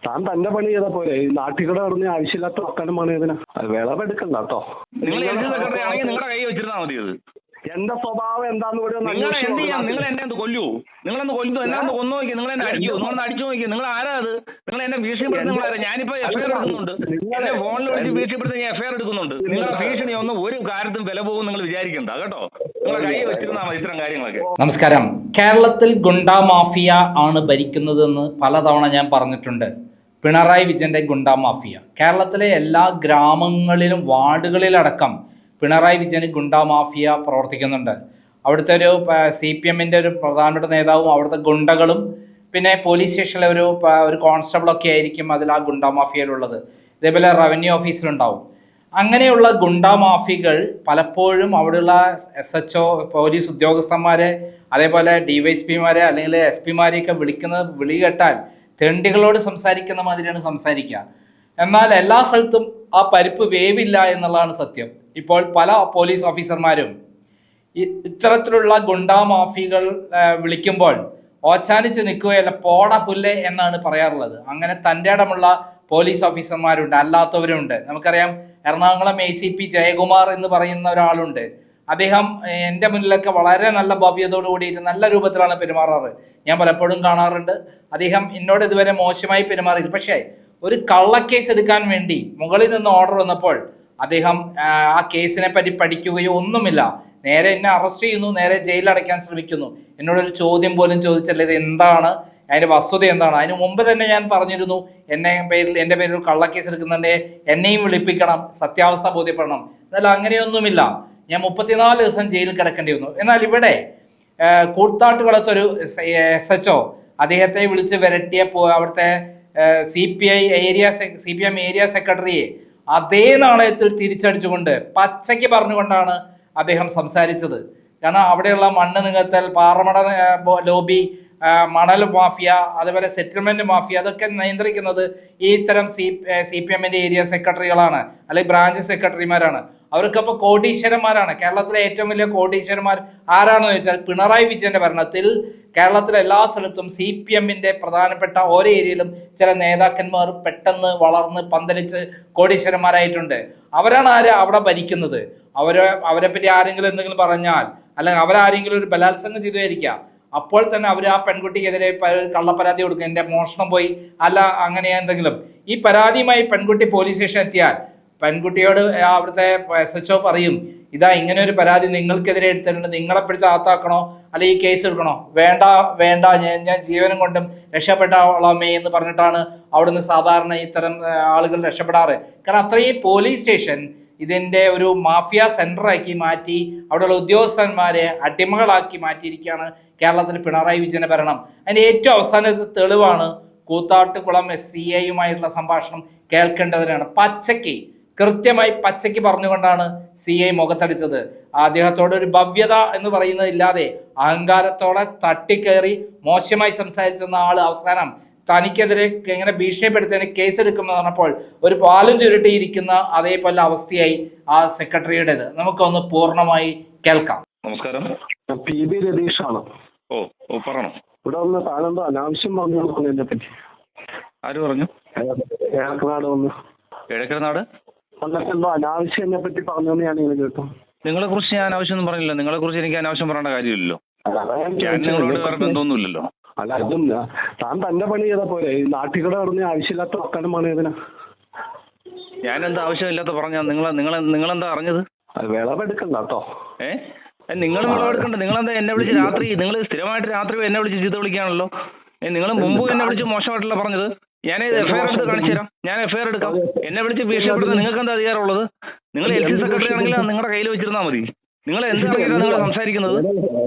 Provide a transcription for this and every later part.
താൻ തന്റെ പണി ചെയ്താ പോരെ. ഈ നാട്ടിൽ നടന്ന് ആവശ്യമില്ലാത്ത വർത്താനം പണിയതിനാ വിളവെടുക്കണ്ട കേട്ടോ. നിങ്ങളുടെ കൈ വെച്ചിരുന്നാ മതി. അത് എന്റെ സ്വഭാവം എന്താന്ന് കൂടി നിങ്ങൾ എന്ത് ചെയ്യാം? നിങ്ങൾ എന്നെ എന്ത് കൊല്ലൂ? നിങ്ങളെന്ന് കൊല്ലു, എന്നെ ഒന്ന് കൊന്നു നോക്കി, നിങ്ങൾ എന്നെ അടിക്കൂ, നിങ്ങളൊന്ന് അടിച്ചു നോക്കി. നിങ്ങൾ ആരാ അത്? നിങ്ങൾ എന്നെ ഭീഷണിപ്പെടുത്തുന്ന ഞാനിപ്പോ എഫ്ഐആർ എടുക്കുന്നുണ്ട്. എന്നെ ഫോണിൽ വിളിച്ച് ഭീഷണിപ്പെടുത്തി ഞാൻ എഫ്ഐആർ എടുക്കുന്നുണ്ട്. നിങ്ങളുടെ ഭീഷണി ഒന്നും ഒരു കാര്യത്തും വില പോകും നിങ്ങൾ വിചാരിക്കണ്ട കേട്ടോ. നിങ്ങളെ കൈ വെച്ചിരുന്നാൽ മതി ഇത്തരം കാര്യങ്ങളൊക്കെ. നമസ്കാരം. കേരളത്തിൽ ഗുണ്ടാ മാഫിയ ആണ് ഭരിക്കുന്നതെന്ന് പലതവണ ഞാൻ പറഞ്ഞിട്ടുണ്ട്. പിണറായി വിജയന്റെ ഗുണ്ടാ മാഫിയ കേരളത്തിലെ എല്ലാ ഗ്രാമങ്ങളിലും വാർഡുകളിലടക്കം പിണറായി വിജയന് ഗുണ്ടാ മാഫിയ പ്രവർത്തിക്കുന്നുണ്ട്. അവിടുത്തെ ഒരു CPM-ൻ്റെ ഒരു പ്രധാനപ്പെട്ട നേതാവും അവിടുത്തെ ഗുണ്ടകളും പിന്നെ പോലീസ് സ്റ്റേഷനിലെ ഒരു കോൺസ്റ്റബിളൊക്കെ ആയിരിക്കും അതിൽ ആ ഗുണ്ടാ മാഫിയയിലുള്ളത്. ഇതേപോലെ റവന്യൂ ഓഫീസിലുണ്ടാവും. അങ്ങനെയുള്ള ഗുണ്ടാ മാഫിയകൾ പലപ്പോഴും അവിടെയുള്ള SHO പോലീസ് ഉദ്യോഗസ്ഥന്മാരെ അതേപോലെ DYSP-മാരെ അല്ലെങ്കിൽ SP-മാരെയൊക്കെ വിളി കേട്ടാൽ തെണ്ടികളോട് സംസാരിക്കുന്ന മാതിരിയാണ് സംസാരിക്കുക. എന്നാൽ എല്ലാ സ്ഥലത്തും ആ പരിപ്പ് വേവില്ല എന്നുള്ളതാണ് സത്യം. ഇപ്പോൾ പല പോലീസ് ഓഫീസർമാരും ഇത്തരത്തിലുള്ള ഗുണ്ടാ മാഫിയകൾ വിളിക്കുമ്പോൾ ഓച്ചാനിച്ച് നിൽക്കുകയല്ല, പോട പുല്ലെ എന്നാണ് പറയാറുള്ളത്. അങ്ങനെ തൻ്റെ ഇടമുള്ള പോലീസ് ഓഫീസർമാരുണ്ട്, അല്ലാത്തവരുണ്ട്. നമുക്കറിയാം എറണാകുളം ACP ജയകുമാർ എന്ന് പറയുന്ന ഒരാളുണ്ട്. അദ്ദേഹം എൻ്റെ മുന്നിലൊക്കെ വളരെ നല്ല ഭവ്യതയോട് കൂടിയിട്ട് നല്ല രൂപത്തിലാണ് പെരുമാറാറ്. ഞാൻ പലപ്പോഴും കാണാറുണ്ട്. അദ്ദേഹം എന്നോട് ഇതുവരെ മോശമായി പെരുമാറിയില്ല. പക്ഷേ ഒരു കള്ളക്കേസ് എടുക്കാൻ വേണ്ടി മുകളിൽ നിന്ന് ഓർഡർ വന്നപ്പോൾ അദ്ദേഹം ആ കേസിനെ പറ്റി പഠിക്കുകയോ ഒന്നുമില്ല. നേരെ എന്നെ അറസ്റ്റ് ചെയ്യുന്നു, നേരെ ജയിലിൽ അടയ്ക്കാൻ ശ്രമിക്കുന്നു. എന്നോടൊരു ചോദ്യം പോലും ചോദിച്ചല്ലേ ഇത് എന്താണ്, അതിൻ്റെ വസ്തുത എന്താണ്. അതിന് മുമ്പ് തന്നെ ഞാൻ പറഞ്ഞിരുന്നു, എൻ്റെ പേരിൽ ഒരു കള്ളക്കേസ് എടുക്കുന്നുണ്ട്, എന്നെയും വിളിപ്പിക്കണം, സത്യാവസ്ഥ ബോധ്യപ്പെടണം. എന്നാൽ അങ്ങനെയൊന്നുമില്ല. ഞാൻ 34 ദിവസം ജയിലിൽ കിടക്കേണ്ടി വന്നു. എന്നാൽ ഇവിടെ കൂത്താട്ടുകുളത്തൊരു SHO അദ്ദേഹത്തെ വിളിച്ച് വിരട്ടിയപ്പോൾ അവിടുത്തെ CPM ഏരിയ സെക്രട്ടറിയെ അതേ നാണയത്തിൽ തിരിച്ചടിച്ചുകൊണ്ട് പച്ചയ്ക്ക് പറഞ്ഞുകൊണ്ടാണ് അദ്ദേഹം സംസാരിച്ചത്. കാരണം അവിടെയുള്ള മണ്ണ് നികത്തൽ, പാറമട ലോബി, മണൽ മാഫിയ, അതേപോലെ സെറ്റിൽമെന്റ് മാഫിയ അതൊക്കെ നിയന്ത്രിക്കുന്നത് ഈ ഇത്തരം CPM-ൻ്റെ ഏരിയ സെക്രട്ടറികളാണ്, അല്ലെങ്കിൽ ബ്രാഞ്ച് സെക്രട്ടറിമാരാണ്. അവർക്കപ്പോൾ കോടീശ്വരന്മാരാണ്. കേരളത്തിലെ ഏറ്റവും വലിയ കോടീശ്വരന്മാർ ആരാണെന്ന് ചോദിച്ചാൽ പിണറായി വിജയന്റെ ഭരണത്തിൽ കേരളത്തിലെ എല്ലാ സ്ഥലത്തും CPM-ൻ്റെ പ്രധാനപ്പെട്ട ഓരോ ഏരിയയിലും ചില നേതാക്കന്മാർ പെട്ടെന്ന് വളർന്ന് പന്തലിച്ച് കോടീശ്വരന്മാരായിട്ടുണ്ട്. അവരാണ് അവിടെ ഭരിക്കുന്നത്. അവരെ പറ്റി ആരെങ്കിലും എന്തെങ്കിലും പറഞ്ഞാൽ, അല്ലെങ്കിൽ അവരാരെങ്കിലും ഒരു ബലാത്സംഗം ചെയ്തുമായിരിക്കാം, അപ്പോൾ തന്നെ അവർ ആ പെൺകുട്ടിക്കെതിരെ കള്ളപ്പരാതി കൊടുക്കും, എൻ്റെ മോഷണം പോയി, അല്ല അങ്ങനെ എന്തെങ്കിലും. ഈ പരാതിയുമായി പെൺകുട്ടി പോലീസ് സ്റ്റേഷൻ എത്തിയാൽ പെൺകുട്ടിയോട് അവിടുത്തെ SHO പറയും, ഇതാ ഇങ്ങനെ ഒരു പരാതി നിങ്ങൾക്കെതിരെ എടുത്തിട്ടുണ്ട്, നിങ്ങളെ പിടിച്ച് അകത്താക്കണോ അല്ലെങ്കിൽ ഈ കേസ് എടുക്കണോ? വേണ്ട ഞാൻ ജീവനും കൊണ്ടും രക്ഷപ്പെട്ടോളാമേ എന്ന് പറഞ്ഞിട്ടാണ് അവിടുന്ന് സാധാരണ ഇത്തരം ആളുകൾ രക്ഷപ്പെടാറ്. കാരണം അത്രയും പോലീസ് സ്റ്റേഷൻ ഇതിൻ്റെ ഒരു മാഫിയ സെന്ററാക്കി മാറ്റി അവിടെയുള്ള ഉദ്യോഗസ്ഥന്മാരെ അടിമകളാക്കി മാറ്റിയിരിക്കുകയാണ് കേരളത്തിൽ പിണറായി വിജയന്റെ ഭരണം. അതിൻ്റെ ഏറ്റവും അവസാന തെളിവാണ് കൂത്താട്ടുകുളം CI-യുമായിട്ടുള്ള സംഭാഷണം കേൾക്കേണ്ടതിനാണ്. കൃത്യമായി പച്ചയ്ക്ക് പറഞ്ഞുകൊണ്ടാണ് CI മുഖത്തടിച്ചത്. അദ്ദേഹത്തോട് ഒരു ഭവ്യത എന്ന് പറയുന്നത് ഇല്ലാതെ അഹങ്കാരത്തോടെ തട്ടിക്കയറി മോശമായി സംസാരിച്ചെന്ന ആള് അവസാനം തനിക്കെതിരെ ഇങ്ങനെ ഭീഷണിപ്പെടുത്തിയതിന് കേസെടുക്കുമെന്ന് പറഞ്ഞപ്പോൾ ഒരു പാലും ചുരുട്ടിയിരിക്കുന്ന അതേപോലെ അവസ്ഥയായി ആ സെക്രട്ടറിയുടേത്. നമുക്കൊന്ന് പൂർണ്ണമായി കേൾക്കാം. നമസ്കാരം. PB രതീഷാണ്. പറയണോ? ഇവിടെ ഒന്ന് താനെന്തോ അനാവശ്യം പറഞ്ഞു എന്നെ പറ്റി. ആര് പറഞ്ഞു? ഏഴക്കനാട് വന്ന്. ഏഴക്കനാട് എന്തോ അനാവശ്യം എന്നെ പറ്റി പറഞ്ഞു ഞാൻ ഇങ്ങനെ കേട്ടു. നിങ്ങളെ കുറിച്ച് ഞാൻ അനാവശ്യം ഒന്നും പറഞ്ഞില്ല. നിങ്ങളെ കുറിച്ച് എനിക്ക് അനാവശ്യം പറയേണ്ട കാര്യമില്ലല്ലോ. ഞാൻ നിങ്ങളോട് വേറെ ബന്ധമൊന്നുമില്ലല്ലോ. അല്ല, ഇതും താൻ തന്റെ പണി ചെയ്താ പോരെ. ഈ നാട്ടിൽ നടന്ന് ആവശ്യമില്ലാത്ത വർത്താനം പണിയതിനാ. ഞാൻ എന്താ ആവശ്യമില്ലാത്ത പറഞ്ഞാ? നിങ്ങളെന്താ അറിഞ്ഞത്? വിളവെടുക്കണ്ട കേട്ടോ. നിങ്ങൾ വിളവെടുക്കണ്ട. നിങ്ങളെന്താ എന്നെ വിളിച്ച് രാത്രി, നിങ്ങൾ സ്ഥിരമായിട്ട് രാത്രി എന്നെ വിളിച്ച് ചീത്ത വിളിക്കാണല്ലോ. നിങ്ങൾ മുമ്പ് എന്നെ വിളിച്ച് മോശമായിട്ടല്ല പറഞ്ഞത്. ഞാൻ FIR എടുത്ത് കാണിച്ചു തരാം. ഞാൻ FIR എടുക്കാം. എന്നെ വിളിച്ച് ഭീഷണിപ്പെടുത്താൻ നിങ്ങൾക്ക് എന്താ അധികാരമുള്ളത്? നിങ്ങൾ LC സെക്രട്ടറി ആണെങ്കിൽ നിങ്ങളുടെ കയ്യിൽ വെച്ചിരുന്നാൽ മതി. നിങ്ങൾ എന്താണ് നിങ്ങൾ സംസാരിക്കുന്നത്?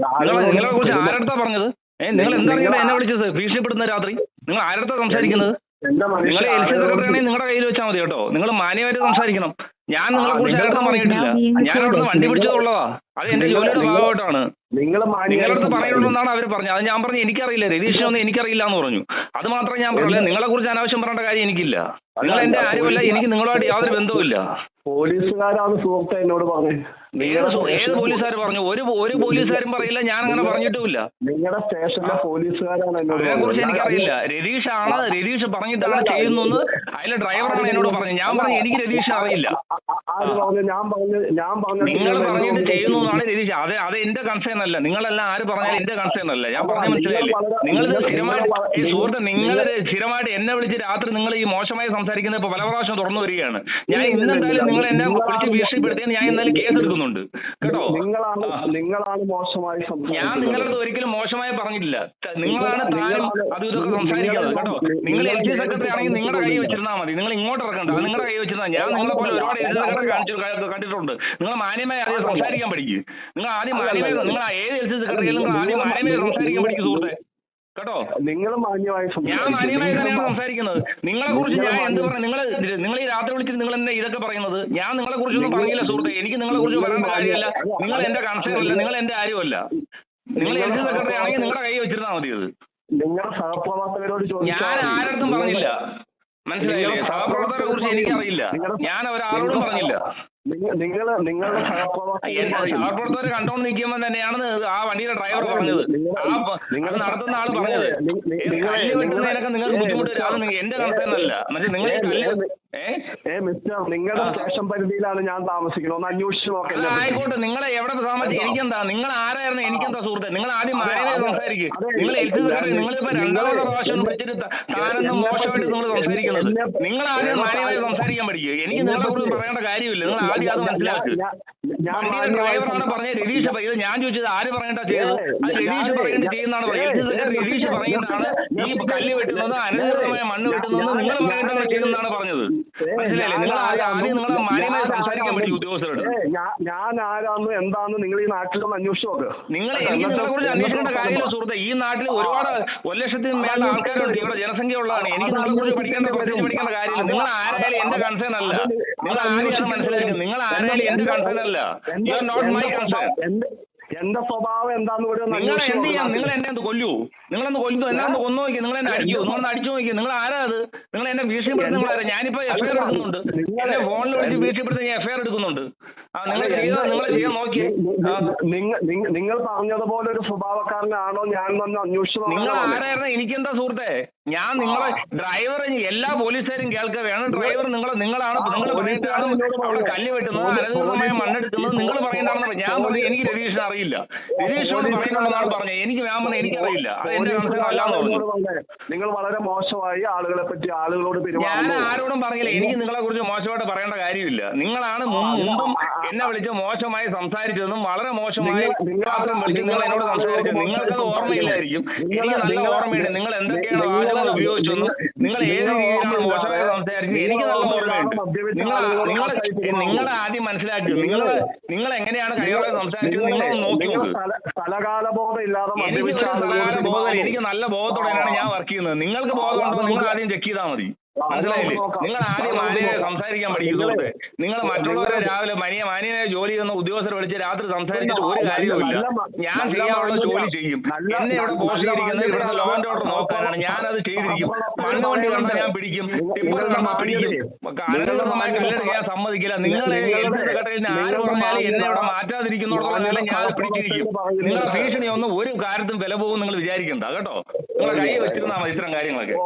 നിങ്ങളെ കുറിച്ച് ആരെടുത്താ പറഞ്ഞത്? നിങ്ങൾ എന്താണ് എന്നെ വിളിച്ചത് ഭീഷണിപ്പെടുന്ന രാത്രി? നിങ്ങൾ ആരെടുത്താ സംസാരിക്കുന്നത്? നിങ്ങൾ LC സെക്രട്ടറി ആണെങ്കിൽ നിങ്ങളുടെ കയ്യിൽ വെച്ചാൽ മതി കേട്ടോ. നിങ്ങൾ മാന്യമായിട്ട് സംസാരിക്കണം. ഞാൻ നിങ്ങളെ കുറിച്ച് ആരുടെ പറഞ്ഞിട്ടില്ല. ഞാൻ അവിടുന്ന് വണ്ടി പിടിച്ചതുള്ളതാ. അത് എന്റെ ജോലിയുടെ ഭാഗമായിട്ടാണ്. നിങ്ങളടുത്ത് പറയുള്ളൂന്നാണ് അവർ പറഞ്ഞത്. അത് ഞാൻ പറഞ്ഞു എനിക്കറിയില്ല, രതീഷിനൊന്നും എനിക്കറിയില്ല എന്ന് പറഞ്ഞു. അത് മാത്രമേ ഞാൻ പറഞ്ഞില്ല. നിങ്ങളെ കുറിച്ച് അനാവശ്യം പറയേണ്ട കാര്യം എനിക്കില്ല. നിങ്ങൾ എന്റെ ആരുമല്ല, എനിക്ക് നിങ്ങളുമായിട്ട് യാതൊരു ബന്ധവുമില്ല. പോലീസുകാരാണ് സുഹൃത്തെ എന്നോട് പറഞ്ഞത്. ഏത് പോലീസുകാർ പറഞ്ഞു? ഒരു പോലീസുകാരും പറയില്ല, ഞാൻ അങ്ങനെ പറഞ്ഞിട്ടുമില്ല. നിങ്ങളുടെ സ്റ്റേഷനിലെ പോലീസുകാരാണ് എന്നോട് അതിനെ കുറിച്ച് എനിക്കറിയില്ല. രതീഷ് പറഞ്ഞിട്ടാണ് ചെയ്യുന്നത്. അതിലെ ഡ്രൈവറാണ് എന്നോട് പറഞ്ഞത്. ഞാൻ പറഞ്ഞു എനിക്ക് രതീഷ് അറിയില്ല. നിങ്ങൾ പറഞ്ഞിട്ട് ചെയ്യുന്നു എന്നാണ് രതീഷ്. അത് എന്റെ കൺസേൺ അല്ല. നിങ്ങളെല്ലാം ആര് പറഞ്ഞാലും എന്റെ കൺസേൺ അല്ല. ഞാൻ പറഞ്ഞ മനസ്സിലായില്ലേ? നിങ്ങളിത് സ്ഥിരമായിട്ട് സുഹൃത്ത്, നിങ്ങളിത് സ്ഥിരമായിട്ട് എന്നെ വിളിച്ച് രാത്രി നിങ്ങൾ ഈ മോശമായി സംസാരിക്കുന്നത് ഇപ്പൊ പല പ്രാവശ്യം തുറന്നു വരികയാണ്. ഞാൻ ഇന്നെന്തായാലും നിങ്ങൾ എന്നെ വിളിച്ച് ഭീഷണിപ്പെടുത്തിയാൽ ഞാൻ എന്തായാലും കേസ് എടുക്കുന്നുണ്ട് കേട്ടോ. നിങ്ങളാണ് മോശമായി ഞാൻ നിങ്ങളത് ഒരിക്കലും മോശമായി പറഞ്ഞിട്ടില്ല. നിങ്ങളാണ് താനും അത് ഇതൊക്കെ സംസാരിക്കുന്നത് കേട്ടോ. നിങ്ങൾ LG സെക്രട്ടറി ആണെങ്കിൽ നിങ്ങളുടെ കൈ വെച്ചിരുന്നാൽ മതി. നിങ്ങൾ ഇങ്ങോട്ട് ഇറക്കണ്ട, നിങ്ങളുടെ കൈ വെച്ചിരുന്നാൽ. ഞാൻ നിങ്ങളെ പോലെ ഒരുപാട് LG സെക്രട്ടറി കണ്ടിട്ടുണ്ട്. നിങ്ങൾ മാന്യമായി ആദ്യം സംസാരിക്കാൻ പഠിക്കും. നിങ്ങൾ ആദ്യം മാന്യമായി, നിങ്ങൾ ഏത് LG സെക്രട്ടറിയിലും നിങ്ങൾ ആദ്യം മാന്യമായി സംസാരിക്കാൻ പഠിക്കും സുഹൃത്തെ കേട്ടോ. നിങ്ങൾ മാന്യമായി, ഞാൻ മാന്യമായി തന്നെയാണ് സംസാരിക്കുന്നത്. നിങ്ങളെ കുറിച്ച് ഞാൻ എന്ത് പറഞ്ഞു? നിങ്ങൾ ഈ രാത്രി വിളിച്ചിട്ട് നിങ്ങൾ എന്നെ ഇതൊക്കെ പറയുന്നത്? ഞാൻ നിങ്ങളെ കുറിച്ചൊന്നും പറഞ്ഞില്ല സുഹൃത്തെ. എനിക്ക് നിങ്ങളെ കുറിച്ച് പറയേണ്ട കാര്യമല്ല. നിങ്ങൾ എന്റെ കൺസേൺ അല്ല, നിങ്ങൾ എന്റെ ആരുമല്ല. നിങ്ങൾ LG സെക്രട്ടറി ആണെങ്കിൽ നിങ്ങളുടെ കൈ വെച്ചിരുന്നാൽ മതി. അത് നിങ്ങളുടെ സഹപ്രവർത്തകരോട് ഞാൻ ആരടുത്തും പറഞ്ഞില്ല, മനസ്സിലായില്ലേ? സഹപ്രവർത്തകരെ കുറിച്ച് എനിക്കറിയില്ല. ഞാൻ ഒരാളോടും പറഞ്ഞില്ല. നിങ്ങളുടെ സഹപ്രവർത്തകർ കണ്ടോണ്ട് നിൽക്കുമ്പോൾ തന്നെയാണ് ആ വണ്ടിയുടെ ഡ്രൈവർ പറഞ്ഞത്, നിങ്ങൾ നടത്തുന്ന ആള് പറഞ്ഞത്. കല്ല് വെട്ടുന്നതിനൊക്കെ നിങ്ങൾക്ക് ബുദ്ധിമുട്ട് വരും. അത് എന്റെ കൺസേൺ അല്ല. മറ്റേ നിങ്ങൾ ഈ കല്ല് മിസ്റ്റർ, നിങ്ങളുടെ സ്റ്റേഷൻ പരിധിയിലാണ് ഞാൻ താമസിക്കുന്നത്. ഒന്ന് അന്വേഷിച്ച് നോക്കാം. ആയിക്കോട്ടെ, നിങ്ങളെ എവിടെ താമസിച്ച് എനിക്കെന്താ? നിങ്ങൾ ആരായിരുന്നു? എനിക്കെന്താ സുഹൃത്തെ? നിങ്ങൾ ആദ്യം മാന്യമായി സംസാരിക്കും. നിങ്ങൾ LG സെക്രട്ടറി, നിങ്ങളിപ്പോ രണ്ടാമത്തെ പ്രാവശ്യം വിളിച്ചിട്ട് താനെന്നും മോശമായിട്ട് നിങ്ങൾ സംസാരിക്കുന്നത്. നിങ്ങൾ ആദ്യം മാന്യമായി സംസാരിക്കാൻ പഠിക്കുക. എനിക്ക് നിങ്ങളെ കുറിച്ച് പറയേണ്ട കാര്യമില്ല. നിങ്ങൾ ആദ്യം അത് മനസ്സിലാക്കുക. വണ്ടിയുടെ ഡ്രൈവറാണ് പറഞ്ഞത്, രതീഷ് പറയുന്നത്. ഞാൻ ചോദിച്ചത് ആര് പറയണ്ടാ ചെയ്തത്? അത് രതീഷ് പറയുന്നത് ചെയ്യുന്നതാണ് പറയുന്നത്. LG സെക്രട്ടറി രതീഷ് പറയുന്നതാണ് ഈ കല്ല് വെട്ടുന്നത്, അനധികൃതമായ മണ്ണ് വെട്ടുന്നത് നിങ്ങൾ പറയുന്നതാണ് ചെയ്യുന്നതാണ് പറഞ്ഞത്. മനസ്സിലായില്ലേ? നിങ്ങൾ ആദ്യം നിങ്ങളെ മാന്യമായി സംസാരിക്കാൻ പറ്റി ഉദ്യോഗസ്ഥരോട്. ഞാൻ ആരാന്ന് എന്താന്ന് നിങ്ങൾ ഈ നാട്ടിലൊന്ന് അന്വേഷിച്ച് നോക്ക്. എനിക്ക് നിങ്ങളെ കുറിച്ച് അന്വേഷിക്കേണ്ട കാര്യമില്ല സുഹൃത്തെ. ഈ നാട്ടിൽ ഒരുപാട് 1,00,000 മേലെ ആൾക്കാരുണ്ട്. ഇവിടെ ജനസംഖ്യ ഉള്ളതാണ്. എനിക്ക് നിങ്ങളെ കുറിച്ച് പഠിക്കേണ്ട കാര്യമില്ല. നിങ്ങൾ ആരായാലും എന്റെ കൺസേൺ അല്ല. നിങ്ങൾ ആദ്യം അത് മനസ്സിലാക്കും. നിങ്ങൾ ആരായാലും എന്റെ കൺസേൺ അല്ല. You are not my concern. എന്റെ സ്വഭാവം എന്താന്ന് കൂടി നിങ്ങൾ എന്ത് ചെയ്യാം? നിങ്ങൾ എന്നെ ഒന്ന് കൊല്ലൂ. നിങ്ങളൊന്ന് കൊല്ലുന്നു, എന്നെ ഒന്ന് കൊന്നു നോക്കി. നിങ്ങൾ എന്നെ അടിക്കൂ, നിങ്ങളൊന്ന് അടിച്ചു നോക്കി. നിങ്ങൾ ആരാ അത്? നിങ്ങൾ എന്നെ ഭീഷണിപ്പെടുത്തി. നിങ്ങൾ ഞാനിപ്പോ FIR എടുക്കുന്നുണ്ട്. എന്നെ ഫോണിൽ വിളിച്ച് ഭീഷണിപ്പെടുത്തി ഞാൻ FIR എടുക്കുന്നുണ്ട്. നിങ്ങൾ ചെയ്യാൻ നോക്കി. നിങ്ങൾ പറഞ്ഞതുപോലെ ഒരു സ്വഭാവക്കാരനാണോ ഞാൻ വന്ന് അന്വേഷിച്ചു? നിങ്ങൾ ആരായിരുന്നു? എനിക്കെന്താ സുഹൃത്തെ? ഞാൻ നിങ്ങളെ ഡ്രൈവർ, എല്ലാ പോലീസുകാരും കേൾക്കുക വേണം. ഡ്രൈവർ നിങ്ങളാണ്. നിങ്ങൾ പറഞ്ഞിട്ടാണ് അവിടെ കല്ല് വെട്ടുന്നത്, അനധികൃതമായ മണ്ണെടുക്കുന്നത് നിങ്ങൾ പറയുന്നതാണെന്ന്. ഞാൻ പറഞ്ഞു എനിക്ക് രതീഷിനെ അറിയില്ല. രതീഷിനോട് പറയുന്നുണ്ടെന്നാണ് പറഞ്ഞത്. ഞാൻ പറഞ്ഞു എനിക്കറിയില്ല. അത് എന്റെ കൺസേൺ അല്ലാന്ന് പറഞ്ഞു. നിങ്ങൾ വളരെ മോശമായി ആളുകളെ പറ്റി ആളുകളോട് ഞാൻ ആരോടും പറഞ്ഞില്ല. എനിക്ക് നിങ്ങളെ കുറിച്ച് മോശമായിട്ട് പറയേണ്ട കാര്യമില്ല. നിങ്ങളാണ് മുമ്പും എന്നെ വിളിച്ച് മോശമായി സംസാരിച്ചതെന്നും വളരെ മോശമായി മാത്രം വിളിച്ച് നിങ്ങൾ എന്നോട് സംസാരിച്ചത്. നിങ്ങൾക്കത് ഓർമ്മയില്ലായിരിക്കും. എനിക്ക് നല്ല ഓർമ്മയുണ്ട്. നിങ്ങൾ എന്തൊക്കെയാണ് വാചകങ്ങൾ ഉപയോഗിച്ചെന്നും നിങ്ങൾ ഏത് രീതിയിലാണ് മോശമായി സംസാരിച്ചത് എനിക്ക് നല്ല ഓർമ്മയുണ്ട്. നിങ്ങളെ ആദ്യം മനസ്സിലാക്കി. നിങ്ങൾ എങ്ങനെയാണ് കൈയോടെ സംസാരിച്ചത് നിങ്ങൾ നോക്കി നോക്ക്. സ്ഥലകാലബോധം ഇല്ലാതെ എനിക്ക് നല്ല ബോധത്തോടെയാണ് ഞാൻ വർക്ക് ചെയ്യുന്നത്. നിങ്ങൾക്ക് ബോധമുണ്ടോ? നിങ്ങൾ ആദ്യം ചെക്ക് ചെയ്താൽ മതി. മനസ്സിലായില്ലേ? നിങ്ങൾ ആദ്യം മാന്യമായി സംസാരിക്കാൻ പഠിക്കുന്നതോടെ നിങ്ങൾ മറ്റുള്ളവരെ രാവിലെ മാന്യമായ ജോലി ചെയ്യുന്ന ഉദ്യോഗസ്ഥരെ വിളിച്ച് രാത്രി സംസാരിച്ചിട്ട് ഒരു കാര്യവുമില്ല. ഞാൻ ചെയ്യാനുള്ള ജോലി ചെയ്യും. എന്നെ ഇവിടെ പോസ്റ്റ് ചെയ്തിരിക്കുന്നത് ഇവിടുത്തെ ലോ ആൻഡ് ഓർഡർ നോക്കാനാണ്. ഞാനത് ചെയ്തിരിക്കും. മണ്ണ് വണ്ടി കണ്ടാൽ ഞാൻ പിടിക്കും, ടിപ്പർ കണ്ടാൽ പിടിക്കും. അനധികൃതമായി കല്ലെടുക്കാൻ ഞാൻ സമ്മതിക്കില്ല. നിങ്ങളെ LG സെക്രട്ടറിന് ആര് പറഞ്ഞാലും എന്നെ ഇവിടെ മാറ്റാതിരിക്കുന്നോടത്തോളം ഞാൻ പിടിച്ചിരിക്കും. നിങ്ങളുടെ ഭീഷണി ഒന്നും ഒരു കാര്യത്തും വില പോകും നിങ്ങൾ വിചാരിക്കണ്ട കേട്ടോ. നിങ്ങളെ കൈ വെച്ചിരുന്നാൽ മതി ഇത്തരം കാര്യങ്ങളൊക്കെ.